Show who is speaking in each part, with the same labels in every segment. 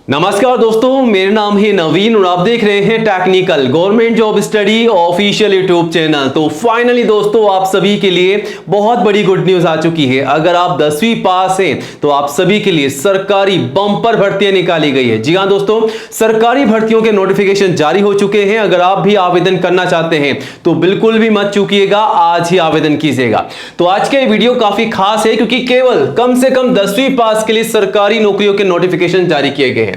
Speaker 1: नमस्कार दोस्तों, मेरा नाम है नवीन और आप देख रहे हैं technical government job study official YouTube channel. तो फाइनली दोस्तों, आप सभी के लिए बहुत बड़ी गुड न्यूज आ चुकी है। अगर आप 10वीं पास हैं तो आप सभी के लिए सरकारी बम्पर भर्तियां निकाली गई है। जी हां दोस्तों, सरकारी भर्तियों के नोटिफिकेशन जारी हो चुके हैं। अगर आप भी आवेदन करना चाहते हैं तो बिल्कुल भी मत चूकिएगा, आज ही आवेदन कीजिएगा। तो आज का ये वीडियो काफी खास है क्योंकि केवल कम से कम 10वीं पास के लिए सरकारी नौकरियों के नोटिफिकेशन जारी किए गए हैं।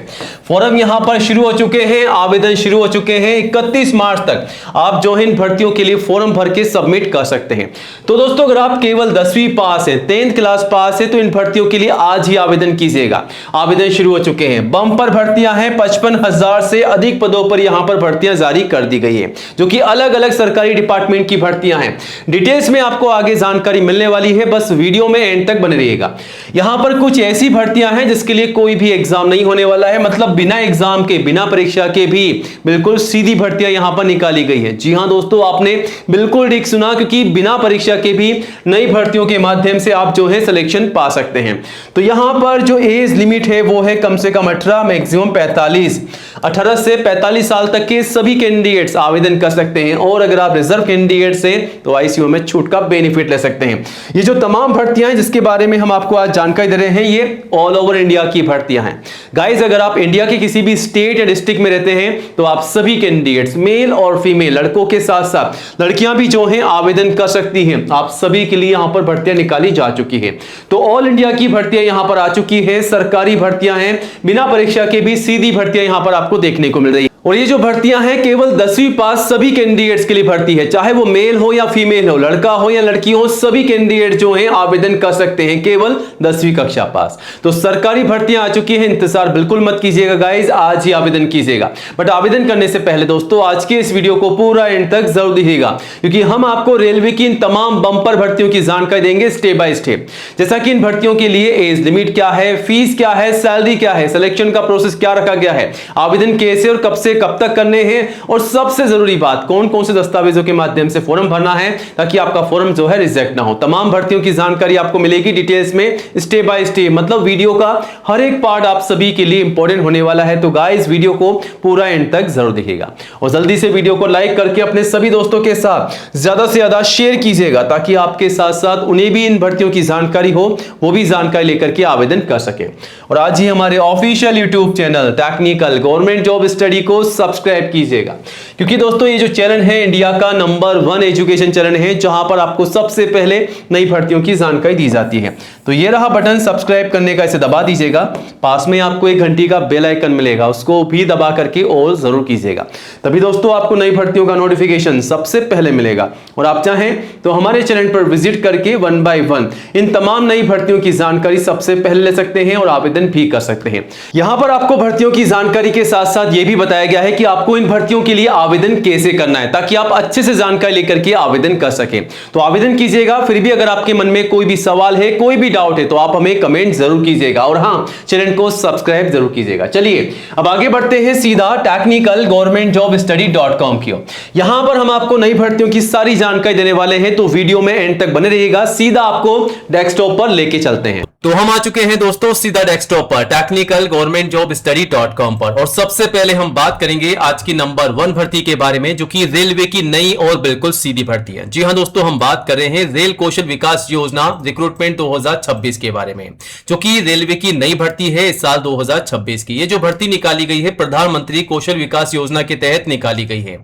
Speaker 1: फॉर्म यहां पर शुरू हो चुके हैं, आवेदन शुरू हो चुके हैं। 31 मार्च तक आप जो है इन भर्तियों के लिए फॉर्म भर के सबमिट कर सकते हैं। तो दोस्तों, अगर आप केवल 10वीं पास है, 10th क्लास पास है, तो इन भर्तियों के लिए आज ही आवेदन कीजिएगा। आवेदन शुरू हो चुके हैं। बम्पर भर्तियां हैं, 55,000 से अधिक पदों पर यहां पर भर्तियां जारी कर दी गई है, जो कि अलग अलग सरकारी डिपार्टमेंट की भर्तियां हैं। डिटेल्स में आपको आगे जानकारी मिलने वाली है, बस वीडियो में एंड तक बने रहिएगा। यहां पर कुछ ऐसी भर्तियां हैं जिसके लिए कोई भी एग्जाम नहीं होने वाला है, मतलब बिना एग्जाम के, बिना परीक्षा के भी बिल्कुल सीधी भर्तियां यहां पर निकाली गई है। जी हां दोस्तों, आपने बिल्कुल ठीक सुना, क्योंकि बिना परीक्षा के भी नई भर्तियों के माध्यम से आप जो है सिलेक्शन पा सकते हैं। तो यहां पर जो एज लिमिट है वो है कम से कम 18, मैक्सिमम 45। 18 से 45 साल तक के सभी कैंडिडेट्स आवेदन कर सकते हैं, और अगर आप रिजर्व कैंडिडेट्स हैं तो आईसीयू में छूट का बेनिफिट ले सकते हैं। ये जो तमाम भर्तियां हैं जिसके बारे में हम आपको आज जानकारी दे रहे हैं, ये ऑल ओवर इंडिया की भर्तियां हैं। गाइज, अगर आप इंडिया के किसी भी स्टेट या डिस्ट्रिक्ट में रहते हैं तो आप सभी कैंडिडेट्स, मेल और फीमेल, लड़कों के साथ साथ लड़कियां भी जो हैं आवेदन कर सकती हैं। आप सभी के लिए यहां पर भर्तियां निकाली जा चुकी है। तो ऑल इंडिया की भर्तियां यहां पर आ चुकी है। सरकारी भर्तियां हैं, बिना परीक्षा के भी सीधी भर्तियां यहां पर आपको देखने को मिल रही है। और ये जो भर्तियां हैं केवल 10वीं पास सभी कैंडिडेट्स के लिए भर्ती है, चाहे वो मेल हो या फीमेल हो, लड़का हो या लड़की हो, सभी कैंडिडेट जो हैं आवेदन कर सकते हैं, केवल 10वीं कक्षा पास। तो सरकारी भर्तियां आ चुकी हैं, इंतजार बिल्कुल मत कीजिएगा गाइज, आज ही आवेदन कीजिएगा। बट आवेदन करने से पहले दोस्तों, आज के इस वीडियो को पूरा एंड तक जरूर देखिएगा, क्योंकि हम आपको रेलवे की इन तमाम बंपर भर्तियों की जानकारी देंगे स्टेप बाय स्टेप। जैसा कि इन भर्तियों के लिए एज लिमिट क्या है, फीस क्या है, सैलरी क्या है, सिलेक्शन का प्रोसेस क्या रखा गया है, आवेदन कैसे और कब से कब तक करने हैं, और सबसे जरूरी बात, कौन कौन से दस्तावेजों के माध्यम से फॉर्म भरना है ताकि आपका फॉर्म जो है रिजेक्ट ना हो। तमाम भर्तियों की जानकारी आपको मिलेगी डिटेल्स में, स्टेप बाय स्टेप। मतलब वीडियो का हर एक पार्ट आप सभी के लिए इंपॉर्टेंट होने वाला है। तो गाइस, वीडियो को पूरा एंड तक जरूर देखिएगा, और जल्दी से वीडियो को लाइक करके अपने सभी दोस्तों के साथ ज्यादा से ज्यादा शेयर कीजिएगा, ताकि आपके साथ साथ उन्हें भी इन भर्तियों की जानकारी हो, वो भी जानकारी लेकर के आवेदन कर सके। और आज ही हमारे official YouTube channel technical government job study को सब्सक्राइब कीजिएगा, क्योंकि दोस्तों ये जो चैनल है इंडिया का नंबर 1 एजुकेशन चैनल है, जहां पर आपको सबसे पहले नई भर्तियों की जानकारी दी जाती है। तो ये रहा बटन सब्सक्राइब करने का, इसे दबा दीजिएगा। पास में आपको एक घंटी का बेल आइकन मिलेगा, उसको भी दबा करके और जरूर कीजिएगा, तभी दोस्तों आपको नई भर्तियों का नोटिफिकेशन सबसे पहले मिलेगा। और आप चाहें तो हमारे चैनल पर विजिट करके 1 बाय 1 इन तमाम नई भर्तियों की जानकारी सबसे पहले ले सकते हैं और आवेदन भी कर सकते हैं। यहां पर आपको भर्तियों की जानकारी के साथ साथ यह भी बताया गया है कि आपको इन भर्तियों के लिए आवेदन कैसे करना है, ताकि आप अच्छे से जानकारी लेकर के आवेदन कर सकें। तो आवेदन कीजिएगा। फिर भी अगर आपके मन में कोई भी सवाल है, कोई भी डाउट है, तो आप हमें कमेंट जरूर कीजिएगा, और हां, चैनल को सब्सक्राइब जरूर कीजिएगा। चलिए अब आगे बढ़ते हैं सीधा टेक्निकल गवर्नमेंट जॉब स्टडी.com की ओर। यहां पर हम आपको नई भर्तियों की सारी जानकारी देने वाले हैं, तो वीडियो में एंड तक बने रहिएगा। सीधा आपको डेस्कटॉप पर लेके चलते हैं। तो हम आ चुके हैं दोस्तों सीधा डेस्कटॉप पर, टेक्निकल गवर्नमेंट जॉब स्टडी.com पर। और सबसे पहले हम बात करेंगे आज की नंबर 1 भर्ती के बारे में, जो कि रेलवे की नई और बिल्कुल सीधी भर्ती है। जी हां दोस्तों, हम बात कर रहे हैं रेल कौशल विकास योजना रिक्रूटमेंट 2026 के बारे में, जो कि रेलवे की नई भर्ती है इस साल 2026 की। ये जो भर्ती निकाली गई है प्रधानमंत्री कौशल विकास योजना के तहत निकाली गई है,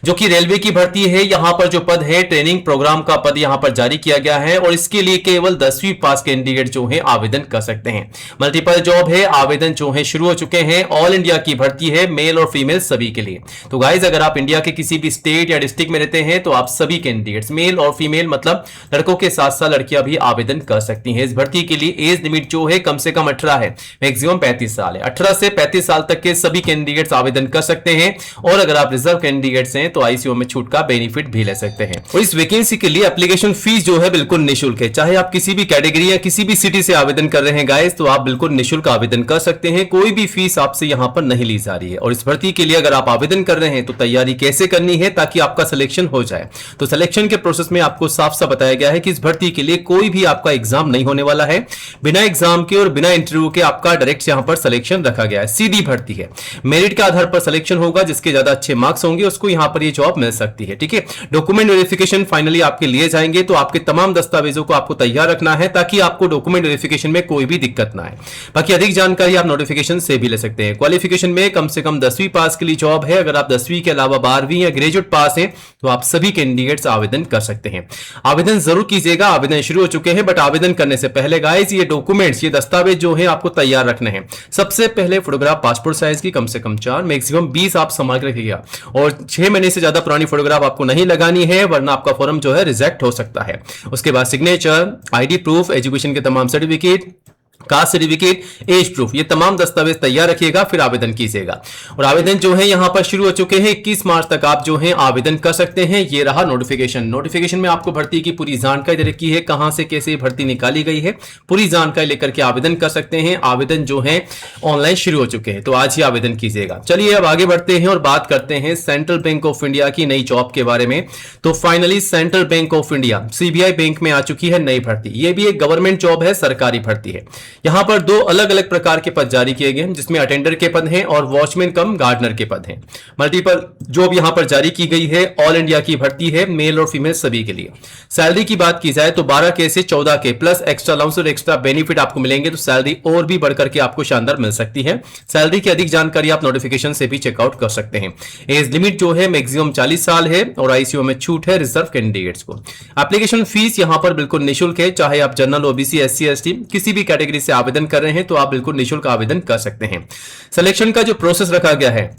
Speaker 1: जो कि रेलवे की भर्ती है। यहां पर जो पद है, ट्रेनिंग प्रोग्राम का पद यहां पर जारी किया गया है, और इसके लिए केवल 10वीं पास कैंडिडेट जो है आवेदन कर सकते हैं। मल्टीपल जॉब है, आवेदन जो है शुरू हो चुके हैं। ऑल इंडिया की भर्ती है, मेल और फीमेल सभी के लिए। तो गाइज, अगर आप इंडिया के किसी भी स्टेट या डिस्ट्रिक्ट में रहते हैं तो आप सभी कैंडिडेट्स, मेल और फीमेल, मतलब लड़कों के साथ साथ लड़कियां भी आवेदन कर सकती हैं। इस भर्ती के लिए एज लिमिट जो है कम से कम 18 है, मैक्सिमम 35 साल है। 18 से 35 साल तक के सभी कैंडिडेट्स आवेदन कर सकते हैं, और अगर आप रिजर्व कैंडिडेट्स हैं तो आईसीयू में छूट का बेनिफिट भी ले सकते हैं। और इस वैकेंसी के लिए एप्लीकेशन फीस जो है बिल्कुल निःशुल्क है, चाहे आप किसी भी कैटेगरी या किसी भी सिटी से आवेदन कर रहे हैं गाइस, तो आप बिल्कुल निःशुल्क आवेदन कर सकते हैं। कोई भी फीस आपसे यहां पर नहीं ली जा रही है। और इस भर्ती के लिए अगर आप आवेदन कर रहे हैं तो तैयारी कैसे करनी है ताकि आपका सिलेक्शन हो जाए। तो सिलेक्शन के प्रोसेस में आपको साफ साफ बताया गया है कि इस भर्ती के लिए कोई भी आपका एग्जाम नहीं होने वाला है। बिना एग्जाम के और बिना इंटरव्यू के आपका डायरेक्ट यहां पर सिलेक्शन रखा गया है। सीधी भर्ती है, मेरिट के आधार पर सिलेक्शन होगा। जिसके ज्यादा अच्छे मार्क्स होंगे उसको यहां पर ये जॉब मिल सकती है। ठीक है, डॉक्यूमेंट वेरिफिकेशन फाइनली आपके लिए जाएंगे, तो आपके तमाम दस्तावेजों को आपको तैयार रखना है ताकि आपको डॉक्यूमेंट वेरिफिकेशन में कोई भी दिक्कत ना आए। बाकी अधिक जानकारी आप नोटिफिकेशन से भी ले सकते हैं। क्वालिफिकेशन में कम से कम 10वीं पास के लिए जॉब है। अगर आप 10वीं के अलावा 12वीं या ग्रेजुएट पास हैं तो आप सभी कैंडिडेट्स आवेदन कर सकते हैं। आवेदन जरूर कीजिएगा। आवेदन शुरू हो चुके हैं, बट आवेदन करने से पहले गाइस ये डॉक्यूमेंट्स, ये दस्तावेज जो है आपको तैयार रखने हैं। सबसे पहले फोटोग्राफ पासपोर्ट साइज की कम से कम 4, मैक्सिमम 20 आप संभाल के रखिएगा। और 6 महीने से ज्यादा पुरानी फोटोग्राफ आपको नहीं लगानी है, वरना आपका फॉर्म जो है रिजेक्ट हो सकता है। उसके बाद सिग्नेचर, आईडी प्रूफ, एजुकेशन के तमाम certificate, caste certificate, age proof, ये तमाम दस्तावेज तैयार रखिएगा, फिर आवेदन कीजिएगा। और आवेदन जो है यहां पर शुरू हो चुके हैं। 21 मार्च तक आप जो है आवेदन कर सकते हैं। ये रहा नोटिफिकेशन में आपको भर्ती की पूरी जानकारी दे रखी है, कहां से कैसे भर्ती निकाली गई है, पूरी जानकारी लेकर के आवेदन कर सकते हैं। आवेदन जो है ऑनलाइन शुरू हो चुके हैं, तो आज ही आवेदन कीजिएगा। चलिए अब आगे बढ़ते हैं और बात करते हैं सेंट्रल बैंक ऑफ इंडिया की नई जॉब के बारे में। तो finally central bank of India CBI bank में आ चुकी है नई भर्ती। ये भी एक गवर्नमेंट जॉब है, सरकारी भर्ती है। यहां पर 2 अलग अलग प्रकार के पद जारी किए गए हैं, जिसमें अटेंडर के पद हैं और वॉचमैन कम गार्डनर के पद हैं। मल्टीपल जॉब यहां पर जारी की गई है। ऑल इंडिया की भर्ती है, मेल और फीमेल सभी के लिए। सैलरी की बात की जाए तो 12K से 14K प्लस एक्स्ट्रा अलाउंस और एक्स्ट्रा बेनिफिट आपको मिलेंगे, तो सैलरी और भी बढ़कर के आपको शानदार मिल सकती है। सैलरी की अधिक जानकारी आप नोटिफिकेशन से भी चेकआउट कर सकते हैं। एज लिमिट जो है मैक्सिमम 40 साल है और आईसीयू में छूट है रिजर्व कैंडिडेट्स को। एप्लीकेशन फीस यहां पर बिल्कुल निःशुल्क है। चाहे आप जनरल, ओबीसी, एससी, एसटी किसी भी कैटेगरी से आवेदन कर रहे हैं तो आप बिल्कुल निःशुल्क आवेदन कर सकते हैं। सिलेक्शन का जो प्रोसेस रखा गया है,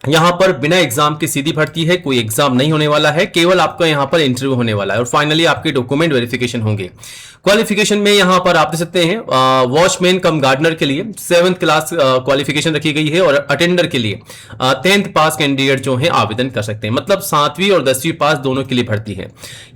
Speaker 1: यहां पर बिना एग्जाम की सीधी भर्ती है। कोई एग्जाम नहीं होने वाला है, केवल आपका यहां पर इंटरव्यू होने वाला है और फाइनली आपके डॉक्यूमेंट वेरिफिकेशन होंगे। क्वालिफिकेशन में यहां पर आप देख सकते हैं वॉचमैन कम गार्डनर के लिए 7th क्लास क्वालिफिकेशन रखी गई है और अटेंडर के लिए 10th पास कैंडिडेट जो है आवेदन कर सकते हैं। मतलब 7वीं और 10वीं पास दोनों के लिए भर्ती है।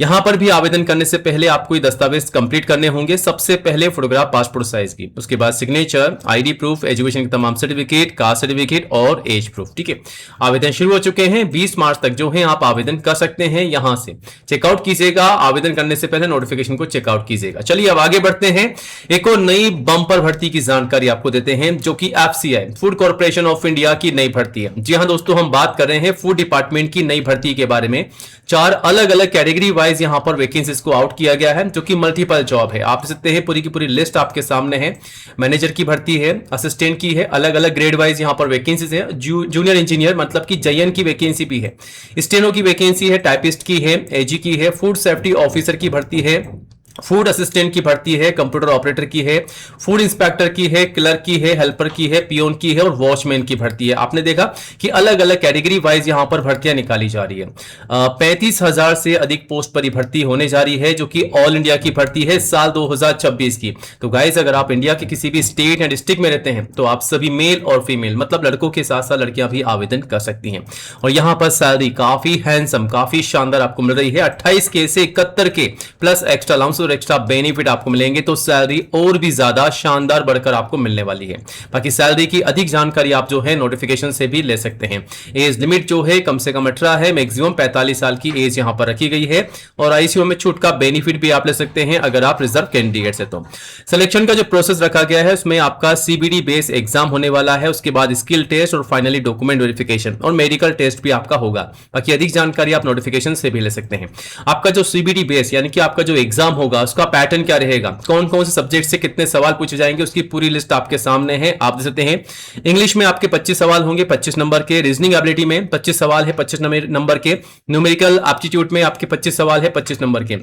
Speaker 1: यहां पर भी आवेदन करने से पहले आपको ये दस्तावेज कंप्लीट करने होंगे। सबसे पहले फोटोग्राफ पासपोर्ट साइज की, उसके बाद सिग्नेचर, आईडी प्रूफ, एजुकेशन के तमाम सर्टिफिकेट, कास्ट सर्टिफिकेट और एज प्रूफ। ठीक है, आवेदन शुरू हो चुके हैं। 20 मार्च तक जो है आप आवेदन कर सकते हैं। यहां से चेकआउट कीजिएगा। आवेदन करने से पहले नोटिफिकेशन को चेकआउट कीजिएगा। चलिए अब आगे बढ़ते हैं। एक और नई बम्पर भर्ती की जानकारी आपको देते हैं, जो कि FCI food corporation of India की नई भर्ती है। जी हां दोस्तों, हम बात कर रहे हैं फूड डिपार्टमेंट की नई भर्ती के बारे में। 4 अलग अलग कैटेगरी वाइज यहां पर वैकेंसीज को आउट किया गया है, जो कि मल्टीपल जॉब है। आप देख सकते हैं पूरी की पूरी लिस्ट आपके सामने है। मैनेजर की भर्ती है, असिस्टेंट की है, अलग अलग ग्रेड वाइज यहां पर वैकेंसीज है। जूनियर इंजीनियर मतलब कि जयन की वैकेंसी भी है, स्टेनो की वैकेंसी है, टाइपिस्ट की है, एजी की है, फूड सेफ्टी ऑफिसर की भर्ती है, फूड असिस्टेंट की भर्ती है, कंप्यूटर ऑपरेटर की है, फूड इंस्पेक्टर की है, क्लर्क की है, हेल्पर की है, पियोन की है और वॉचमैन की भर्ती है। आपने देखा कि अलग अलग कैटेगरी वाइज यहां पर भर्तियां निकाली जा रही है। 35,000 से अधिक पोस्ट पर भर्ती होने जा रही है, जो कि ऑल इंडिया की भर्ती है साल 2026 की। तो गाइस, अगर आप इंडिया के किसी भी स्टेट या डिस्ट्रिक्ट में रहते हैं तो आप सभी मेल और फीमेल मतलब लड़कों के साथ साथ लड़कियां भी आवेदन कर सकती हैं। और यहां पर सैलरी काफी हैंडसम, काफी शानदार आपको मिल रही है। 28K से 71K प्लस एक्स्ट्रा अलाउंस और एक्स्ट्रा बेनिफिट आपको मिलेंगे, तो सैलरी और भी ज्यादा शानदार बढ़कर आपको मिलने वाली है। बाकी सैलरी की अधिक जानकारी आप जो है नोटिफिकेशन से भी ले सकते हैं। एज लिमिट जो है कम से कम 18 है, मैक्सिमम 45 साल की एज यहां पर रखी गई है और आईसीयू में छूट का बेनिफिट भी आप ले सकते हैं अगर आप रिजर्व कैंडिडेट है। तो सिलेक्शन का जो प्रोसेस रखा गया है उसमें आपका सीबीडी बेस एग्जाम होने वाला है, उसके बाद स्किल टेस्ट और फाइनली डॉक्यूमेंट वेरिफिकेशन और मेडिकल टेस्ट भी आपका होगा। बाकी अधिक जानकारी आप नोटिफिकेशन से भी ले सकते हैं। आपका जो सीबीडी बेस यानी कि आपका जो एग्जाम होगा उसका पैटर्न क्या रहेगा, कौन कौन से सब्जेक्ट से कितने सवाल पूछे जाएंगे, उसकी पूरी लिस्ट आपके सामने है। आप देख सकते हैं इंग्लिश में आपके 25 सवाल होंगे 25 नंबर के, रीजनिंग एबिलिटी में 25 सवाल है 25 नंबर के, न्यूमेरिकल एप्टीट्यूड में आपके 25 सवाल है 25 नंबर के,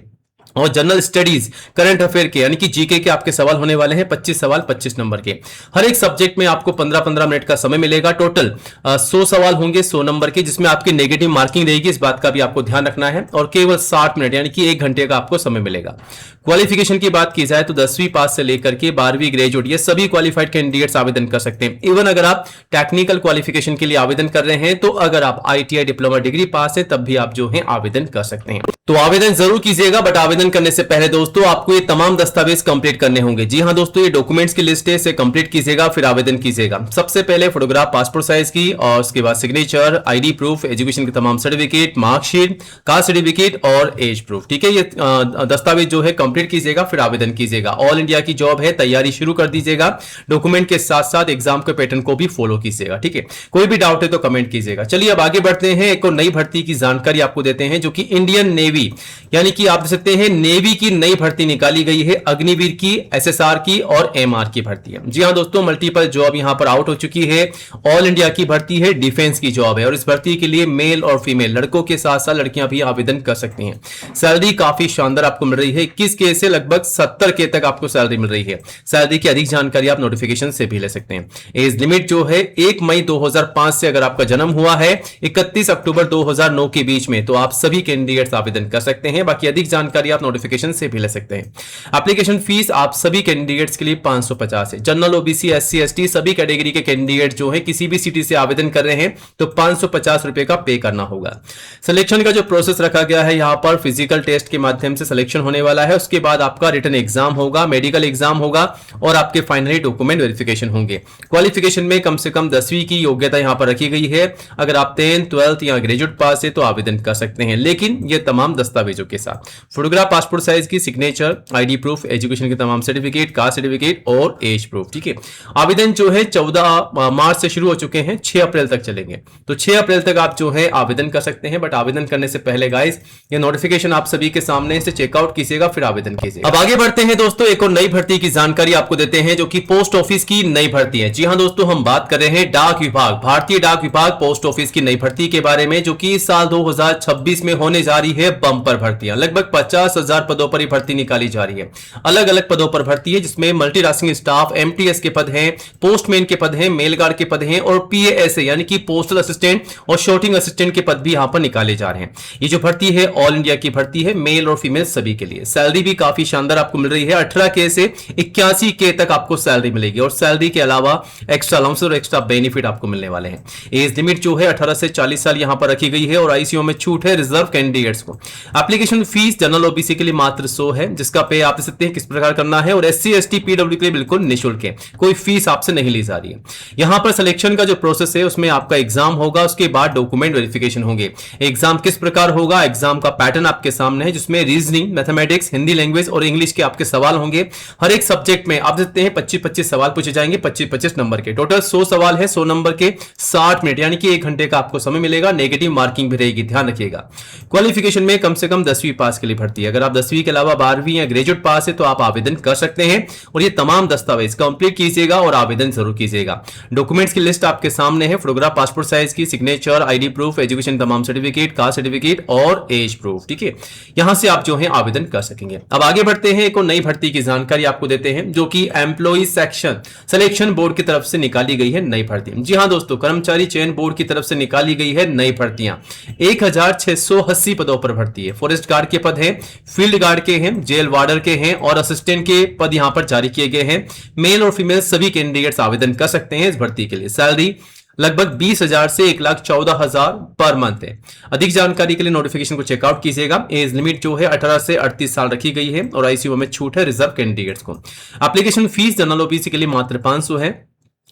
Speaker 1: और जनरल स्टडीज करंट अफेयर के यानी कि जीके के आपके सवाल होने वाले हैं 25 सवाल 25 नंबर के। हर एक सब्जेक्ट में आपको 15-15 मिनट का समय मिलेगा। टोटल 100 सवाल होंगे 100 नंबर के, जिसमें आपकी नेगेटिव मार्किंग रहेगी, इस बात का भी आपको ध्यान रखना है। और केवल 60 मिनट यानी कि 1 घंटे का आपको समय मिलेगा। क्वालिफिकेशन की बात की जाए तो 10वीं पास से लेकर के 12वीं ग्रेजुएट ये सभी क्वालिफाइड कैंडिडेट्स आवेदन कर सकते हैं। इवन अगर आप टेक्निकल क्वालिफिकेशन के लिए आवेदन कर रहे हैं तो अगर आप ITI डिप्लोमा डिग्री पास है तब भी आप जो है आवेदन कर सकते हैं। तो आवेदन जरूर कीजिएगा, बट आवेदन आवेदन करने से पहले दोस्तों आपको ये तमाम दस्तावेज कंप्लीट करने होंगे। जी हाँ दोस्तों, ये डॉक्यूमेंट्स की लिस्ट है, इसे कंप्लीट कीजिएगा फिर आवेदन कीजिएगा। सबसे पहले फोटोग्राफ पासपोर्ट साइज की, और उसके बाद सिग्नेचर, आईडी प्रूफ, एजुकेशन के तमाम सर्टिफिकेट, मार्कशीट, कास्ट सर्टिफिकेट और एज प्रूफ। ठीक है, ये दस्तावेज जो है कंप्लीट कीजिएगा फिर आवेदन कीजिएगा। ऑल इंडिया की जॉब है, तैयारी शुरू कर दीजिएगा। डॉक्यूमेंट के साथ साथ एग्जाम के पैटर्न को भी फॉलो कीजिएगा। ठीक है, कोई भी डाउट है तो कमेंट कीजिएगा। चलिए अब आगे बढ़ते हैं, एक और नई भर्ती की जानकारी आपको देते हैं, जो कि इंडियन नेवी यानी कि आप देख सकते हैं नेवी की नई भर्ती निकाली गई है। अग्निवीर की, एसएसआर की और एमआर की भर्ती है। जी हां दोस्तों, मल्टीपल जॉब यहां पर आउट हो चुकी है। ऑल इंडिया की भर्ती है, डिफेंस की जॉब है, और इस भर्ती के लिए मेल और फीमेल, लड़कों के साथ साथ लड़कियां भी आवेदन कर सकती हैं। सैलरी काफी शानदार आपको मिल रही है, 21 के से लगभग 70 के तक आपको सैलरी मिल रही है। सैलरी की अधिक जानकारी आप नोटिफिकेशन से भी ले सकते हैं। एज लिमिट जो है 1 मई 2005 से अगर आपका जन्म हुआ है 31 अक्टूबर 2009 के बीच में, तो आप सभी कैंडिडेट्स आवेदन कर सकते हैं। बाकी अधिक जानकारी आप नोटिफिकेशन से भी ले सकते हैं। एप्लीकेशन फीस आप सभी कैंडिडेट्स के लिए 550 है। जनरल, ओबीसी, एससी, एसटी सभी कैटेगरी के कैंडिडेट जो है किसी भी सिटी से आवेदन कर रहे हैं तो 550 रुपए का पे करना होगा। सिलेक्शन का जो प्रोसेस रखा गया है, यहां पर फिजिकल टेस्ट के माध्यम से सिलेक्शन होने वाला है। उसके बाद आपका रिटन एग्जाम होगा, मेडिकल एग्जाम होगा और आपके फाइनली डॉक्यूमेंट वेरिफिकेशन होंगे। क्वालिफिकेशन में कम से कम 10वीं की योग्यता यहां पर रखी गई है। अगर आप 10th, 12th या ग्रेजुएट पास है तो आवेदन कर सकते हैं, लेकिन ये तमाम दस्तावेजों के साथ। फोटोग्राफ पासपोर्ट साइज की, सिग्नेचर, आईडी प्रूफ, एजुकेशन के तमाम सर्टिफिकेट, कास्ट सर्टिफिकेट और एज प्रूफ। ठीक है, आवेदन जो है 14 मार्च से शुरू हो चुके हैं, 6 अप्रैल तक चलेंगे। तो 6 अप्रैल तक आप जो है आवेदन कर सकते हैं। बट आवेदन करने से पहले गाइस ये नोटिफिकेशन आप सभी के सामने से चेकआउट कीजिएगा फिर आवेदन कीजिएगा। अब आगे बढ़ते हैं दोस्तों, एक और नई भर्ती की जानकारी आपको देते हैं, जो कि पोस्ट ऑफिस की नई भर्ती है। जी हां दोस्तों, हम बात कर रहे हैं डाक विभाग, भारतीय डाक विभाग पोस्ट ऑफिस की नई भर्ती के बारे में, जो कि साल 2026 में होने जा रही है। बंपर भर्तियां, लगभग 50,000 पदों पर भर्ती निकाली जा रही है। अलग अलग पदों पर भर्ती है, जिसमें मल्टीटास्किंग स्टाफ, एमटीएस के पद हैं, पोस्टमैन के पद हैं, मेल गार्ड के पद हैं और पीएएसए यानी कि पोस्टल असिस्टेंट और शॉर्टिंग असिस्टेंट के पद भी यहां पर निकाले जा रहे हैं। ये जो भर्ती है ऑल इंडिया की भर्ती है, मेल और फीमेल सभी के लिए। सैलरी भी काफी शानदार आपको मिल रही है, 18 के से 81 के तक आपको सैलरी मिलेगी, और सैलरी के अलावा एक्स्ट्रा अलाउंस और एक्स्ट्रा बेनिफिट आपको मिलने वाले हैं। एज लिमिट जो है 18 से 40 साल यहां पर रखी गई है, और आईसीयू में छूट है रिजर्व कैंडिडेट्स को। एप्लीकेशन फीस जनरल ओबीसी के लिए मात्र 100 है, जिसका पे आप देख सकते हैं किस प्रकार करना है, और एससी, एसटी, पीडब्ल्यू के लिए बिल्कुल निःशुल्क है, कोई फीस आपसे नहीं ली जा रही है। यहां पर सिलेक्शन का जो प्रोसेस है उसमें आपका एग्जाम होगा, उसके बाद डॉक्यूमेंट वेरिफिकेशन होंगे। एग्जाम किस प्रकार होगा, एग्जाम का पैटर्न आपके सामने है, जिसमें रीजनिंग, मैथमेटिक्स, हिंदी लैंग्वेज और इंग्लिश के आपके सवाल होंगे। हर एक सब्जेक्ट में आप देखते हैं 25-25 सवाल पूछे जाएंगे, 25-25 नंबर के। टोटल 100 सवाल है, 100 नंबर के 60 मिनट यानी कि 1 घंटे का आपको समय मिलेगा। नेगेटिव मार्किंग भी रहेगी, ध्यान रखिएगा। क्वालिफिकेशन में कम से कम 10वीं पास के लिए भर्ती है। अगर आप 10वीं के अलावा 12वीं या ग्रेजुएट पास है तो आप आवेदन कर सकते हैं, और ये तमाम दस्तावेज कंप्लीट कीजिएगा और आवेदन जरूर कीजिएगा। डॉक्यूमेंट्स की लिस्ट आपके सामने है, फोटोग्राफ पासपोर्ट साइज की, सिग्नेचर, आईडी प्रूफ, एजुकेशन तमाम सर्टिफिकेट, कास्ट सर्टिफिकेट और एज प्रूफ। ठीक है, यहां से आप जो है आवेदन कर सकेंगे। अब आगे बढ़ते हैं, एक और नई भर्ती की जानकारी आपको देते हैं, जो कि एम्प्लॉय सेक्शन सिलेक्शन बोर्ड की तरफ से निकाली गई है नई भर्ती। जी हां दोस्तों, कर्मचारी चयन बोर्ड की तरफ से निकाली गई है नई भर्तियां। 1680 पदों पर भर्ती है। फॉरेस्ट गार्ड के पद हैं, फील्ड गार्ड के हैं, जेल वार्डर के हैं और असिस्टेंट के पद यहां पर जारी किए गए हैं। मेल और फीमेल सभी कैंडिडेट्स आवेदन कर सकते हैं इस भर्ती के लिए। सैलरी लगभग 20,000 से 1,14,000 पर मंथ है। अधिक जानकारी के लिए नोटिफिकेशन को चेकआउट कीजिएगा। एज लिमिट जो है 18 से 38 साल रखी गई है, और आईसीयू में छूट है रिजर्व कैंडिडेट्स को। एप्लीकेशन फीस जनरल ओबीसी के लिए मात्र 500 है,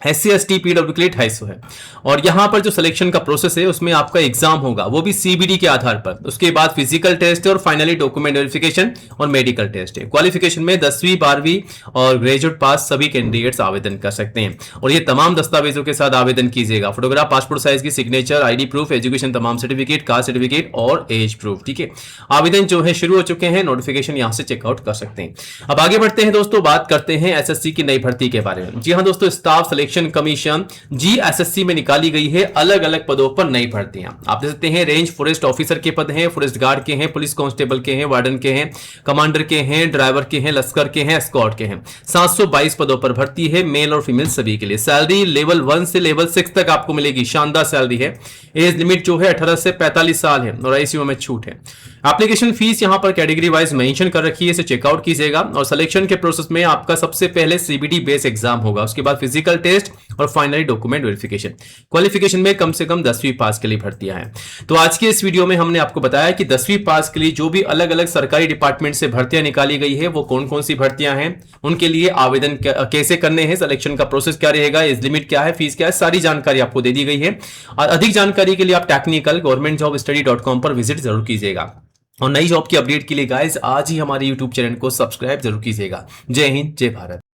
Speaker 1: एससी, एसटी, पीडब्ल्यू के लिए 250 है। और यहां पर जो सिलेक्शन का प्रोसेस है उसमें आपका एग्जाम होगा, वो भी सीबीडी के आधार पर। उसके बाद फिजिकल टेस्ट है और फाइनली डॉक्यूमेंट वेरिफिकेशन और मेडिकल टेस्ट है। क्वालिफिकेशन में 10वीं, 12वीं और ग्रेजुएट पास सभी कैंडिडेट्स आवेदन कर सकते हैं, और ये तमाम दस्तावेजों के साथ आवेदन कीजिएगा। फोटोग्राफ पासपोर्ट साइज की, सिग्नेचर, आईडी प्रूफ, एजुकेशन तमाम सर्टिफिकेट, कास्ट सर्टिफिकेट और एज प्रूफ। ठीक है, आवेदन जो है शुरू हो चुके हैं, नोटिफिकेशन यहां से चेकआउट कर सकते हैं। अब आगे बढ़ते हैं दोस्तों, बात करते हैं एसएससी की नई भर्ती के बारे में। जी हां दोस्तों, स्टाफ सिलेक्शन कमीशन जीएसएससी में निकाली गई है अलग अलग पदों पर नई भर्तियां। आप देख सकते हैं रेंज फॉरेस्ट ऑफिसर के पद हैं, फॉरेस्ट गार्ड के हैं, पुलिस कांस्टेबल के हैं, वार्डन के हैं, कमांडर के हैं, ड्राइवर के हैं, लश्कर के हैं, एस्कॉर्ट के हैं। 722 पदों पर भर्ती है, मेल और फीमेल सभी के लिए। सैलरी लेवल 1 से लेवल 6 तक आपको मिलेगी, शानदार सैलरी है। एज लिमिट जो है 18 से 45 साल है, और आईसीयू में छूट है। एप्लीकेशन फीस यहां पर कैटेगरी वाइज मेंशन कर रखी है, इसे चेकआउट कीजिएगा। और सिलेक्शन के प्रोसेस में आपका सबसे पहले सीबीडी बेस एग्जाम होगा, उसके बाद फिजिकल टेस्ट और फाइनली डॉक्यूमेंट वेरिफिकेशन। क्वालिफिकेशन में कम से कम 10वीं पास के लिए भर्तियां हैं। तो आज के इस वीडियो में हमने आपको बताया कि 10वीं पास के लिए जो भी अलग अलग सरकारी डिपार्टमेंट से भर्तियां निकाली गई है वो कौन कौन सी भर्तियां हैं, उनके लिए आवेदन कैसे करने हैं, सिलेक्शन का प्रोसेस क्या रहेगा, एज लिमिट क्या है, फीस क्या है, सारी जानकारी आपको दे दी गई है। और अधिक जानकारी के लिए आप technicalgovernmentjobstudy.com पर विजिट जरूर कीजिएगा। और नई जॉब की अपडेट के लिए गाइस आज ही हमारे YouTube चैनल को सब्सक्राइब जरूर कीजिएगा। जय हिंद, जय भारत।